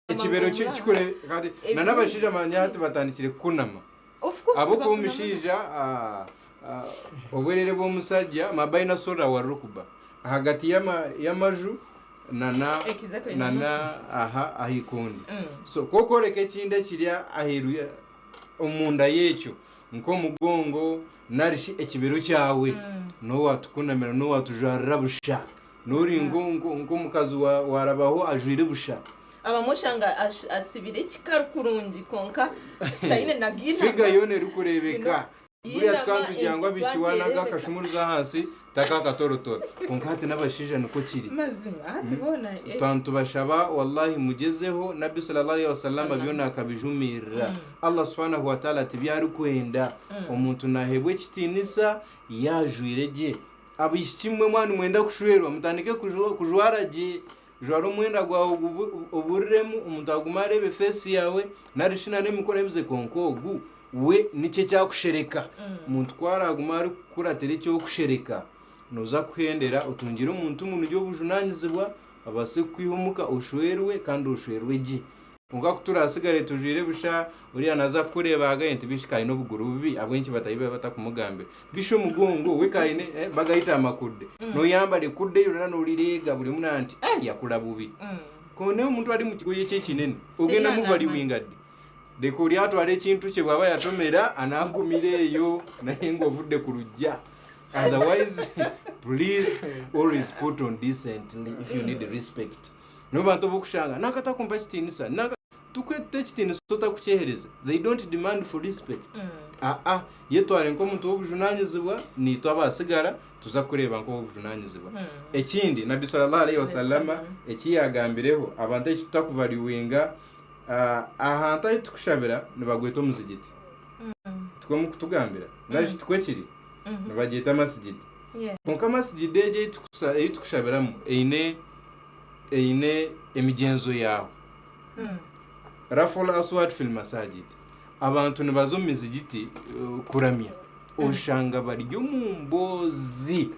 ekibero kikure kandi nanabashija manyati batandikire kunama abo kumishija obwerere bw'omusajja mabaina sora wa rukuba hagati y'amaju nana aha ahikundi so kokoreke kinde kirya aheru omunda yekyo nko mugongo narishi ekibero cyawe no watukunamira no watujarira busha nuri ngo mukazi warabaho ajwire busha abamushanga asibire kikarukurungi konka tayine nagina figa yone rukurebeka buriya twandujyangwa bishiwana gakashumuruza hasi takakatorotoro konkati nabashije nuko kiri mazima atibona tantu bashaba wallahi mugezeho nabi sallallahu alayhi wasallam byona akabijumira Allah subhanahu wa ta'ala tibyari kwenda umuntu nahebwe kitinisa yajwireje abishimwe mwana mwenda kushwerwa mutandike kujwaraje jwaro mwenda gwa oburremu umuntu agumarebe face yawe narishina nemikora bize konkogu we nice cyakushereka umuntu twaragumari kuratera cyo kushereka noza kuhendera utungira umuntu umuntu ryo bujunanyizibwa abase kwihumuka ushwerwe kandi ushwerwe gi unga kuturasigare tujire busha uriya naza kureba agayenti bishikaye no buguru bibi abwenki batayibe batakumugambira bisho mugongo we kayine bagayita amakude no yambare kude yona no rirega buri munanti yakula bubi kone umuntu ari mu kigoye cye kinene ugenda muvari wingadi deko lyatu ale kintu kye baba yatomera anagumireyo naye ngovude kurujja otherwise please always put on decently if you need respect no bantu bukushanga nakata kumpa kitinisa naka tukwete kitinisa takuchehereza they don't demand for respect yetware nko muntu w'ubujunanyizibwa ni twabasigara tuza kureba nko w'ubujunanyizibwa ekindi nabi sallallahu alayhi wasallam ekiyagambireho abantu tutakuvaliwinga ahanta tukushabira nibagweta omuzigiti tukomu kutugambira naje tukwekiri nibageta amasjid konka amasjid eje tukushabiramu eine emigenzo yawe raful aswad fil masajid abantu nibazo mizigiti kuramya oshanga baryo mu mbozi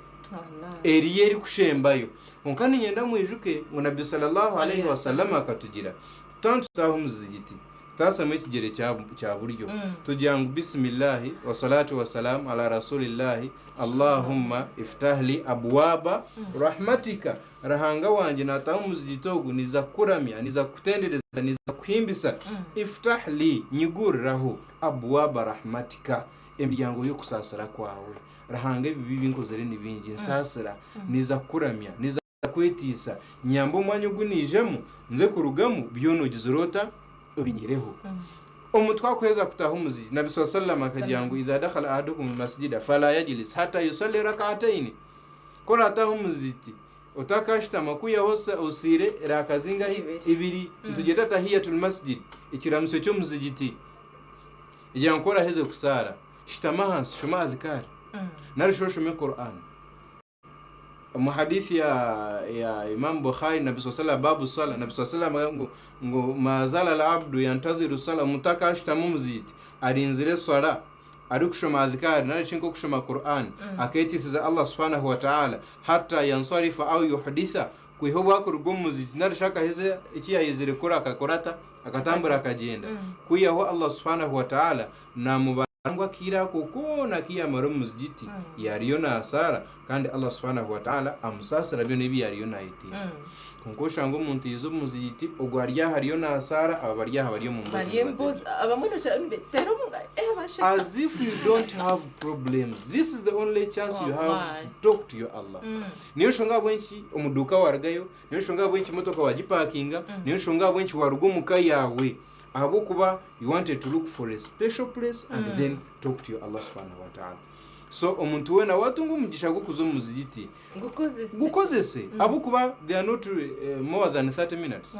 eriye eri kushembayo konka ninyenda mwijuke ngo nabbi sallallahu alayhi wasallam akatugira tutaha umuzigiti tasama ikigere cya buryo tugira ngo bismillahi wa salatu wa salam ala rasulillahi allahumma iftah li abwaba rahmatika rahanga wanje nataha umuzigiti ogu niza kuramya niza kutendereza niza kuhimbisa iftah li nyiguriraho abwaba rahmatika emiryango yo kusasira kwawe rahanga bibi nkozere nibingi nsasira niza kuramya niza kwetisa nyambo mwanyu gunijemo nze kurugamu byonogize rota obinyireho omutwa kweza kutaha umuziki nabi sallallahu akagira ngo iza dakhala ahadukum masjida fala yajlis hatta yusalli rak'atayn kora ataha umuziki utakashita makuya hose usire rakazinga ibiri tugenda tahiyatul masjid ikiramuse cyo muzigiti igira nkora heze kusara shitamaha shuma adhkar narishoshume Qur'an mu hadithi ya Imam Bukhari nabi sallallahu babu sala nabi sallallahu ngo mazala al-abdu yantadhiru sala mutaka ashtamu muziti arinzire swala ari kushoma adhkar narishinko kushoma Qur'an akayitisiza Allah subhanahu wa ta'ala hatta yansarifa au yuhditha kuihoba kurugomu muziti narishaka heze ikiyayizire kora akakorata akatambura akagenda kuyaho Allah subhanahu wa ta'ala na angwa kira kokona kiyamara muzigiti yariyo na asara kandi Allah subhanahu wa ta'ala amusasira byo nibi yariyo na itisa konkosha ngo umuntu yizo muzigiti ogwarya hariyo na asara ababarya hariyo mu muzigiti abamuntu tero as if you don't have problems. This is the only chance you have to talk to your Allah. Niyo shonga bwenchi omuduka waragayo niyo shonga bwenchi motoka wajiparkinga niyo shonga bwenchi warugo mukai yawe abo kuba you wanted to look for a special place and then talk to your Allah subhanahu wa ta'ala. So omuntu wena watunga umugisha gukuzo muzigiti gukozese abo kuba they are not more than 30 minutes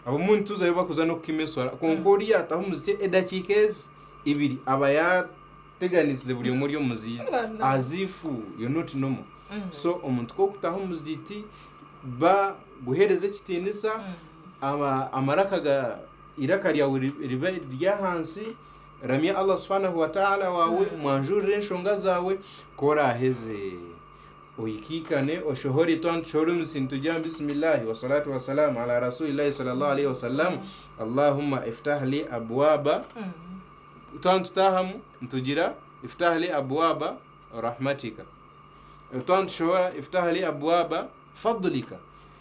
abo muntu zayo bakuza no kimesora konkori ataho muzigiti edakikez ibiri abaya teganisize buri muri yo muzigiti as if you're not normal. So omuntu ko kutaho muzigiti ba guhereze kitinisa amarakaga irakari yawe ribe ryahansi ramya Allah subhanahu wa ta'ala wawe mwanjurire nshonga zawe kora heze oyikikane oshohori ton shorum sintujam bismillah wa salatu wa salam ala rasulillahi sallallahu alayhi wasallam allahumma iftah li abwaba ton tutahamu ntugira iftah li abwaba rahmatika ton shohora iftah li abwaba fadlika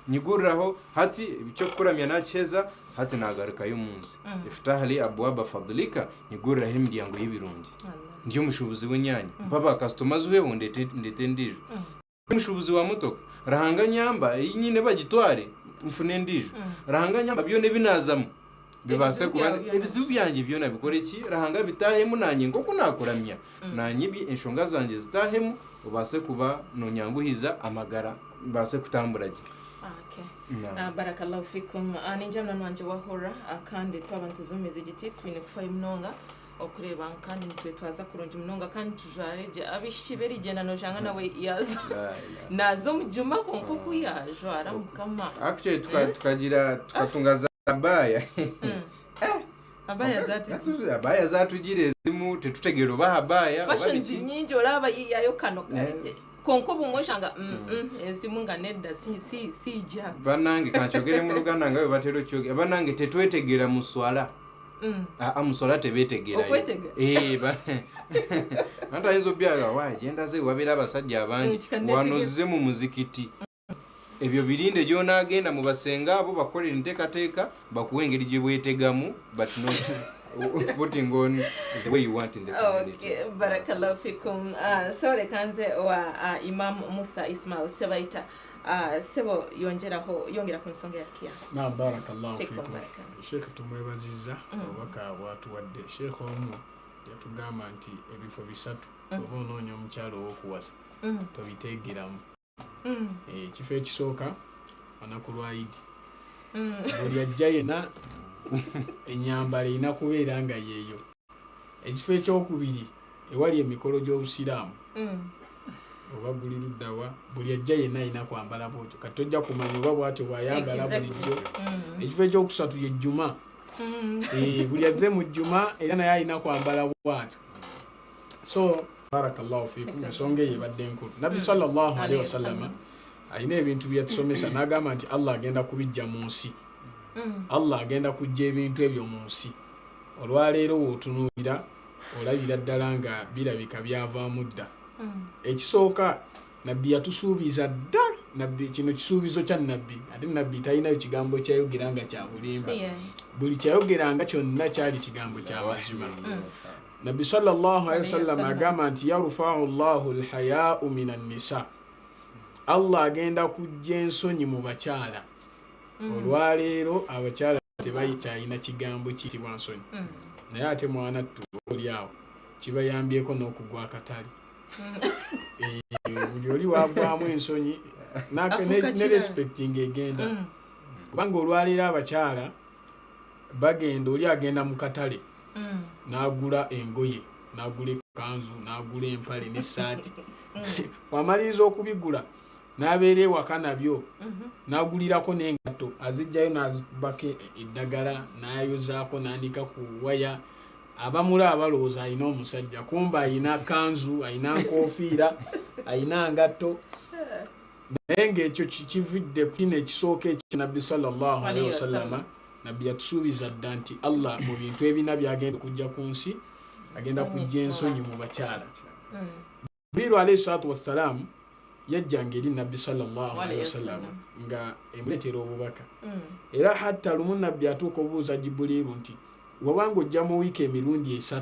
nyiguraho hati bicho kuramya nacheza hati nagaruka y'umunsi iftah li abwaba fadlika nyigurira himdyango y'ibirungi ndiyo mushubuzi w'enyanya baba customers wewe ndete ndijo mushubuzi wa motoka rahanga nyamba nyine bagitware mfune ndijo rahanga nyamba byo ne binazamo bibase kuba ebizibu byanje byo nabikore ki rahanga bitahemu nanye ngo kunakuramya nanyibi inshonga zanje zitahemu ubase kuba no nyanguhiza amagara base kutamburaje. Barakallahu fikum. Ninjamna nwanje wahora akande twabantu zomeze giti twine kufaye mnonga okureba kandi nitwe twaza kurunja mnonga kandi tujareje abishiberi gena no janga nawe yazo nazo mujuma konko kuyajo aramukama actually tukatungaza abaya abaya zatugire zimu tetutegero bahabaya fashion nyingi olaba yayo kano konko bumushanga ezimunga nedda si ja banange kanchogere mu Luganda ngawe batero kyoge banange tetwetegera muswala amuswala tebetegera nanta hizo byaga wagenda ze wabira abasajja abangi wanozize mu muzikiti ebyo birinde jyo nagenda mu basenga abo bakolera ntekateka bakuwengeri gye bwetegamu but not putting on the way you want in the community. Okay, barakallahu fikum. Sore kanze wa Imam Musa Ismail Sebaita sebo yongera ku nsonga yakia. Na barakallahu fikum. Sheikh tumwebaziza waka watu wadde Sheikh omu yatugamba nti ebifo bisatu obononyo omukyalo okuwasa tobitegeramu kifo ekisooka anakulwaidi buli ajja yena enyambala ina kubeera nga yeeyo ekifo ekyokubiri ewali emikolo gy'obusiraamu oba guli luddawa buli ajja yena ina kwambala bwotyo kati tojja kumanya oba bwatyo bwayambala bulijjo ekifo ekyokusatu ye jjuma buli azze mu jjuma era naye alina kwambala bwatyo. So barakallahu fikum ensonga eyo ebadde enkulu nabbi sallallahu alaihi wasallam ayina ebintu byetusomesa n'agamba nti Allah agenda kubijja mu nsi Allah agenda kujja ebintu ebyo mu nsi olwaleero wootunuulira olabira ddala nga birabika byavaamu dda ekisooka nabbi yatusuubiza dda nabbi kino kisuubizo kya nabbi ate nabbi talinayo kigambo kyayogera nga kya bulimba buli kyayogeranga kyonna kyali kigambo kya mazima nabbi sallallahu alaihi wasallam agamba nti yarfa'u llahu alhaya'u minan nisa Allah agenda kujja ensonyi mu bakyala olwaleero abakyala tebayikyalina kigambo kiyitibwa nsonyi naye ate mwana oli awo kibayambyeko n'okugwa akatale buli oli wagwamu ensonyi ne respecting egenda kubanga olwaleero abakyala bagenda oli agenda mu katale n'agula engoye n'agula ekanzu n'agula empale n'essaati wamaliriza okubigula n'abeera ewaka nabyo n'agulirako n'engatto azijjayo n'azibako eddagala n'ayozaako n'anika ku waya abamula abalowooza alina omusajja kumba alina kanzu alina nkoofiira alina ngatto naye ng'ekyo kividde kino ekisooka ekyo nabbi sallallahu alaihi wasallama nabbi yatusuubiza dda nti Allah mu bintu ebina byagenda okujja ku nsi agenda kujja ensonyi mu bakyala Jibrilu alayhi salatu wassalamu yajjanga eri nabbi sallallahu alaihi wasallam nga emuleetera obubaka era hatta lumu nabbi atuuka obuuza Jibrilu nti wabanga ojja mu wiiki emirundi 3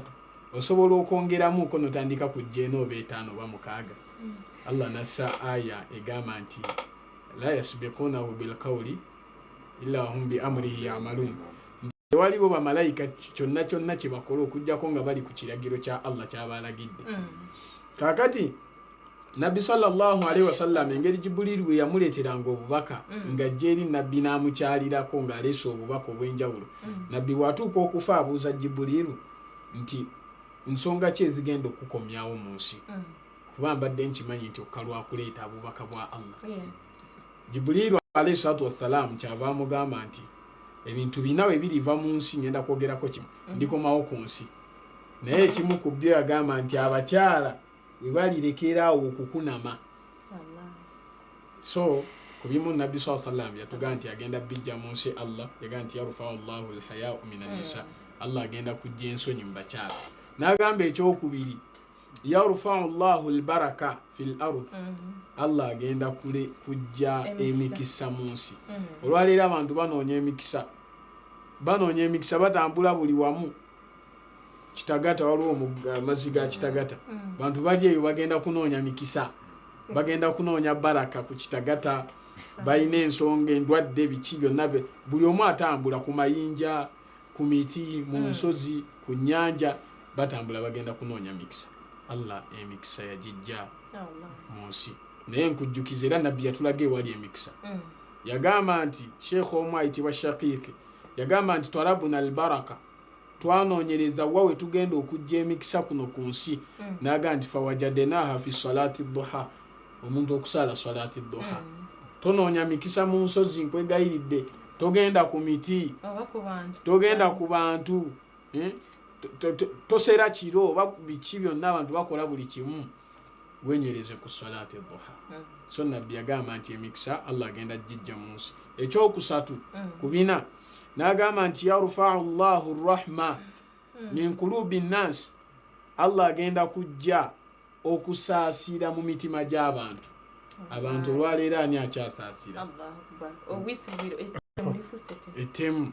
osobola okwongeramu ko notandika kujja eno oba 5 oba 6 Allah nassa aya egamba nti la yasbiqunahu bilqawli illa hum bi amrihi ya'malun waliwo bamalayika kyonna kyonna kye bakola okujjako nga bali ku kiragiro kya Allah kyabalagidde kakati nabbi sallallahu alaihi wasallam engeri Jibrilu we yamuleeteranga obubaka nga jeri nabbi n'amukyalirako ng'aleese obubaka obw'enjawulo nabbi watuuka okufa abuuza Jibrilu nti nsonga ki ezigenda okukomyawo mu nsi kuba mbadde nkimanyi nti okkalwa kuleeta abubaka bwa Allah Jibrilu alayhi salatu wassalam kyava amugamba nti ebintu bina we biriva mu nsi ngenda kwogerako kimu ndikomawo ku nsi naye ekimu ku byo yagamba nti abakyala we balirekeraawo okukunama so ku bimu nabbi sallallahu alaihi wasallam yatugamba nti agenda bijja mu nsi Allah yagamba nti yarfa'u llahu alhaya'u minan nisa Allah agenda kujja ensonyi mu bakyala n'agamba ekyokubiri yarfa'u llahu albaraka fil ard Allah agenda kujja emikisa mu nsi olwaleero abantu banoonya emikisa batambula buli wamu Kitagata waliwo amazzi ga Kitagata bantu bali eyo bagenda kunoonya mikisa bagenda kunoonya baraka ku Kitagata balina ensonga endwadde biki byonna buli omu atambula ku mayinja ku miti mu nsozi ku nnyanja batambula bagenda kunoonya mikisa Allah emikisa yagijja mu nsi naye nkujjukiza era nabbi yatulaga ewali emikisa yagamba nti sheekh omu ayitibwa Shaqiqi yagamba nti twalabuna albaraka twanoonyereza wawe tugenda okujja emikisa kuno ku nsi n'agamba nti fawajadenaha fi salati duha omuntu okusala salati duha tonoonya mikisa mu nsozi nkwegayiridde togenda ku miti togenda ku bantu tosera kiro oba biki byonna abantu bakola buli kimu wenyereze ku salati duha so nabbi yagamba nti emikisa Allah agenda jijja mu nsi ekyokusatu kubina n'agamba nti yarfa'u llahu rahma min qulubi nnas Allah agenda kujja okusaasira mu mitima gy'abantu abantu olwaleero ani akyasaasira etemu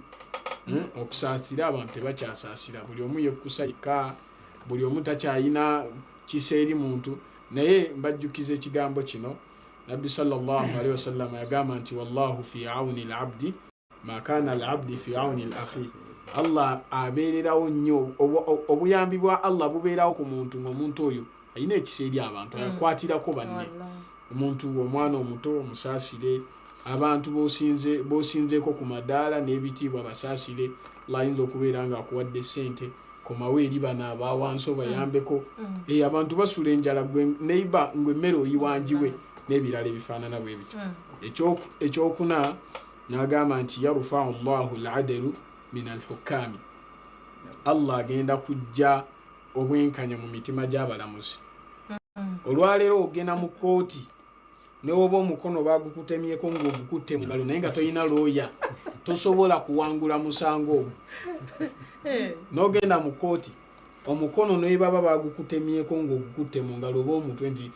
okusaasira abantu tebakyasaasira buli omu yekkusa yekka buli omu takyayina kisa eri muntu naye mbajjukiza ekigambo kino nabbi sallallahu alaihi wasallam yagamba nti wallahu fi auni al-abdi ma kana al-abdi fi auni al-akhi Allah abeererawo nnyo obuyambi bwa Allah bubeerawo ku muntu ng'omuntu oyo ayina ekisa eri abantu akwatirako banne omuntu omwana omuto omusaasire abantu bosinzeeko ku madaala n'ebitiibwa basaasire layinza okubeera nga akuwadde ssente komawo eri bano abawansi obayambeko abantu basula enjala neiba ngwe emmere oyiwanjiwe n'ebirala ebifaanana bwe bityo ekyokuna n'agamba nti yarfa'u llahu al-adalu min al-hukami Allah agenda kujja obwenkanya mu mitima gy'abalamuzi olwaleero ogenda mu kkooti newoba omukono bagukutemyeko ng'ogukutte mu ngalo naye nga tolina looya tosobola kuwangula musango ogwo n'ogenda mu kkooti omukono naye baba bagukutemyeko ng'ogukutte mu ngalo oba omutwe nti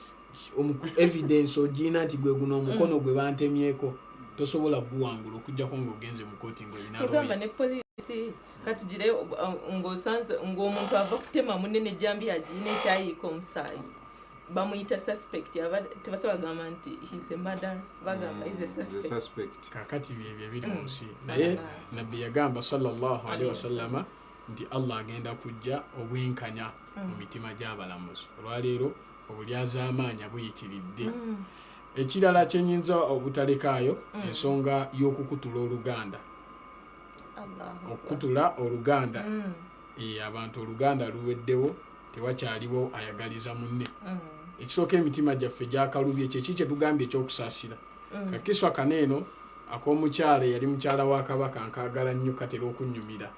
evidence ogina nti gwe guno omukono gwe bantemyeko tosobola kuguwangula okujjako ng'ogenze mu kkooti ng'olina tugamba ne poliisi kati gire ng'osanze ng'omuntu ava kutema munene jambi agirina ekyayiika omusaayi bamuyita suspect tebasa bagamba nti he's a murderer bagamba is a suspect kakati byebyo biri mu nsi naye nabbi yagamba sallallahu alaihi wasallama nti Allah agenda kujja obwenkanya mu mitima gy'abalamuzi olwaleero obulyazaamaanya buyitiridde ekirala kyenyinza obutalekaayo ensonga y'okukutula oluganda okukutula oluganda abantu oluganda luweddewo tewakyaliwo ayagaliza munne ekisooka emitima gyaffe gyakalubye kyeki kyetugambye ekyokusaasira kakiswa kaneeno ak'omukyala yali mukyala wa kabaka nkaagala nnyo katera okunnyumira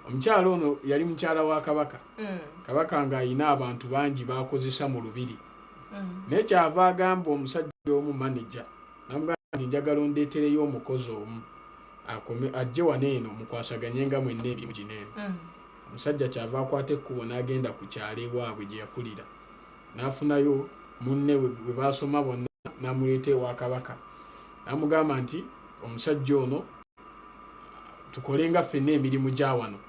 omukyala ono yali mukyala wa kabaka kabaka ng'ayina abantu bangi bakozesa mu lubiri naye kyava agamba omusajja omu maneja namugamba nti njagala ondeetereyo omukozi omu ajje waneeno mukwasaganye nga mwenna emirimu gineeno omusajja kyava akwata ekkubo n'agenda ku kyalo ewaabwe gye yakulira n'afunayo munne we baasoma bonna n'amuleeta ewa kabaka n'amugamba nti omusajja ono tukole nga ffenna emirimu gya wano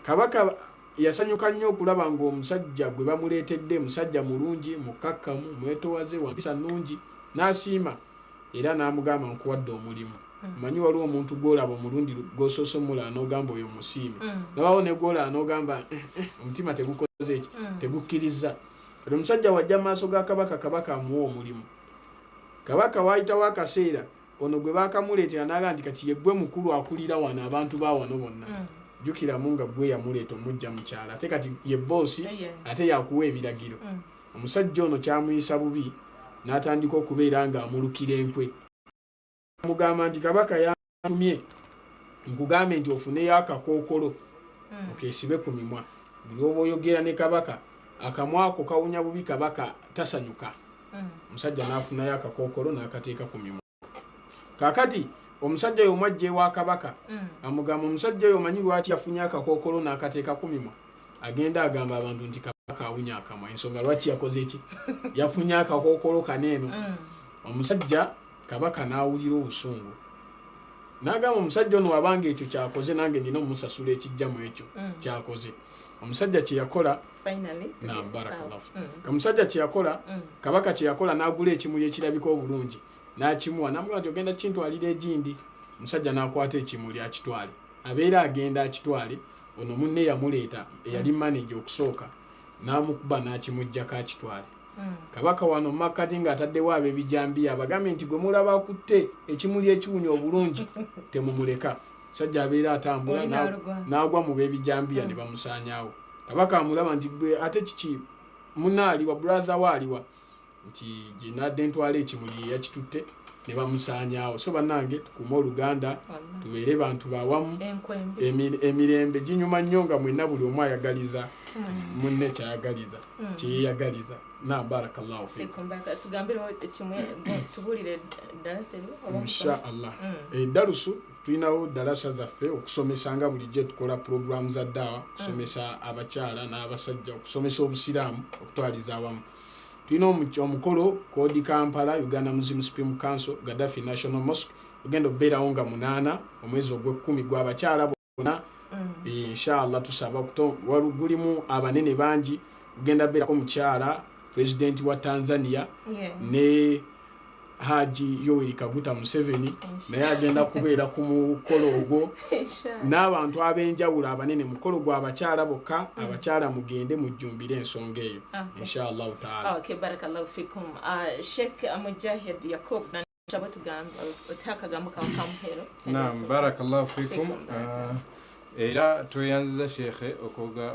kabaka yasanyuka nnyo okulaba ng'omusajja gwe bamuleetedde musajja mulungi mukakkamu mwetowaze wampisa nnungi n'asiima era n'amugamba nkuwadde omulimu manyi waliwo omuntu gwolaba omulundi gwososomola n'ogamba oyo musiime nabawo ne gwolaba n'ogamba omutima tegukoze eki tegukkiriza kati omusajja wajja maaso ga kabaka kabaka amuwa omulimu kabaka waayitawo akaseera ono gwe baakamuleetera n'agamba nti kati yeggwe mukulu akulira wano abantu ba wano bonna jjukiramu nga gwe yamuleeta omujja mukyala ate kati ye boosi ate yakuwa ebiragiro omusajja ono kyamuyisa bubi n'atandika okubeera ng'amulukira enkwe mugamba nti kabaka yatumye nkugambe nti ofuneyo akakookolo okeesibe ku mimwa buli oba oyogera ne kabaka akamwako kawunya bubi kabaka tasanyuka omusajja n'afunayo akakookolo n'akateeka ku mimwa kakati omusajja oyo mwajja ewa kabaka amugamba omusajja oyo omanyi lwaki yafunye akakookolo n'akateeka ku mimwa agenda agamba abantu nti kabaka awunya akamwa ensonga lwaki yakoze eki yafunye akakookolo kaneeno omusajja kabaka n'awulira obusungu n'agamba omusajja ono wabanga ekyo kyakoze nange nina omusasula ekijjamu ekyo kyakoze omusajja kyeyakola omusajja kyeyakola kabaka kyeyakola n'agula ekimuli ekirabika obulungi n'akimuwa n'amugamba nti ogenda kintwalira egindi omusajja n'akwata ekimuli akitwale abeera agenda akitwale ono munne yamuleeta eyali maneja okusooka n'amukuba n'akimuggyako akitwale kabaka wano mumakkati ng'ataddewo ab'ebijambiya abagambe nti gwe mulaba akutte ekimuli ekiwunya obulungi temumuleka sajja abeera atambula n'agwa mu b'ebijambiya ne bamusaanyaawo kabaka amulaba nti gwe ate kiki munaaliwa brother waaliwa nti gye nadde ntwala ekimuli yakitutte ne bamusaanyaawo so bannange tukume oluganda tubeere bantu bawamu emirembe ginyuma nnyo nga mwenna buli omu ayagaliza munne kyayagaliza kyeyagaliza na barakallahu fikum tugambire kimwe tubulire darasa eriwo insha Allah darusu tulinawo darasa zaffe okusomesa nga bulijjo tukola program za ddawa okusomesa abakyala n'abasajja okusomesa obusiraamu okutwaliza awamu tulina omukolo kodi Kampala Uganda Muslim Supreme Council Gaddafi National Mosque ogenda okubeerawo nga 8 omwezi ogw'ekumi gw'abakyala bonna inshallah tusaba gulimu abanene bangi ogenda beerako mukyala president wa Tanzania ne Haji Yoweri Kaguta Museveni naye agenda kubeera ku mukolo ogwo n'abantu ab'enjawulo abanene mukolo gw'abakyala bokka abakyala mugende mujjumbire ensonga eyo inshallah taala. Okay, barakallahu fikum. Sheikh Mujahid Yakub nchaba tugamba otakagambo kamuhero. Naam, barakallahu fikum. Era tweyanziza shekhe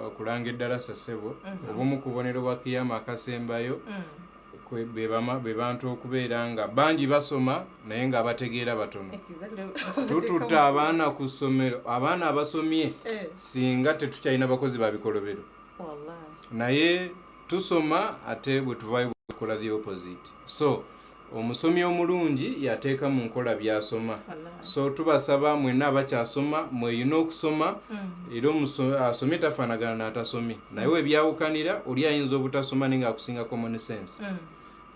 okulanga eddarasa ssebo obumu ku bubonero bwa kiyama akasembayo be bantu okubeera nga bangi basoma naye nga abategeera batono. Tututta abaana ku ssomero abaana abasomye singa tetukyalina bakozi ba bikolobero naye tusoma ate bwe tuvayo bukola the opposite. So omusomi omulungi yateeka mu nkola byasoma. So tubasaba mwenna abakyasoma mweyina okusoma era asomye tafaanagana n'atasomi naye webyawukanira oli ayinza obutasoma naye ng'akusinga common sense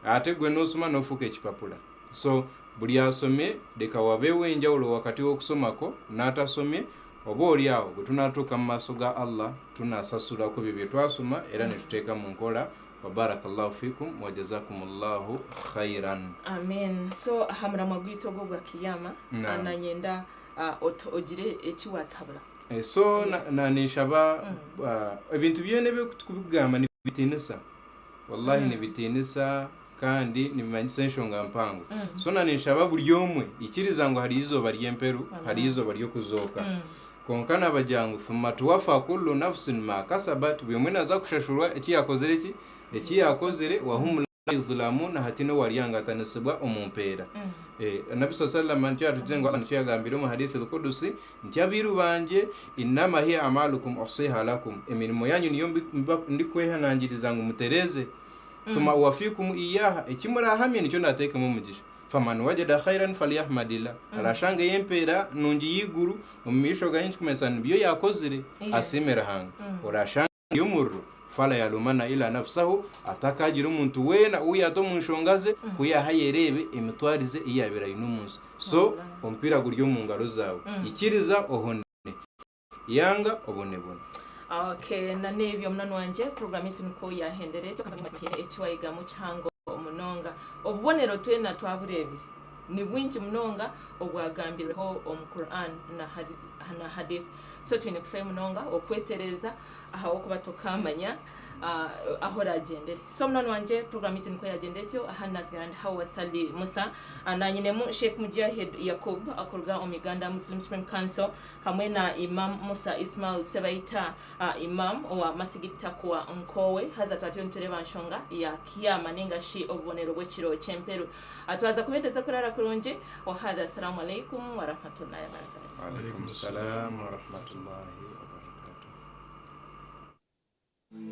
ate gwe n'osoma n'ofuuka ekipapula. So buli asomye leka wabeewo enjawulo wakati w'okusomako n'atasomye oba oli awo bwe tunaatuuka mu maaso ga Allah tunasasulako bye bye twasoma era ne tuteeka mu nkola. Wabarakallahu fikum wa jazakumullahu khairan. Amen. So hamrama gwito go gwa kiyama ananyenda ogire ekiwatabula. So na nishaba ebintu byene byo kutugamba ni bitinisa. Wallahi ni bitinisa kandi nimanyisa enshonga mpango. So na nishaba buli omwe ikiriza ngo hari izuba ry'emperu hari izuba ryo kuzoka. Konkana bajangu thumma tuwafa kullu nafsin ma kasabat bwe mwena za kushashurwa ekiyakozere ekiyakozere wa hum la yuzlamuna hatino waliyanga tanisibwa omumpeera. Nabi sallallahu alayhi wa sallam ntiyagambira mu hadith al-Qudusi ntiabiru banje innama hiya amalukum usiha lakum emirimo yanyu niyo ndikwehanangiriza ngo mutereze thumma wafikum iyaha ekimurahamye nicyo ndateeka mu mugisha. Faman wajada khairan falyahmadillah. Arashanga yempera nungi yiguru omumisho gayinchi kumesana byo yakozere asemera hanga. Orashanga yumuru fala yalumana ila nafsahu atakagira umuntu wena uyato munshongaze kuya hayerebe emitwarize iyabira yunumunsi. So ompira guryo mu ngaro zawe ikiriza ohone yanga obonebone. Okay, na nebyo mnano wanje program yetu niko yahendere to kama masakire ekiwayiga mu kihango omunonga obubonero twena twaburebire ni bwingi munonga obwagambirweho omu Quran na hadith. So twine kufa munonga okwetereza aha okuba tokamanya aho ragendere. So mnano wanje program yetu niko yagendetyo Ahanas Grand Hawa Sali Musa ananyine mu Sheikh Mujahid Yakub akorga Omiganda Muslim Spring Council hamwe na Imam Musa Ismail Sebaita imam wa masigita kwa Nkowe haza twatyo ntureba nshonga ya kiyama ninga shi obonero bwekiro kyemperu atwaza kubendeza kurara kurunje wa hada. Assalamu alaikum wa rahmatullahi wa barakatuh. Wa alaikum assalam wa rahmatullahi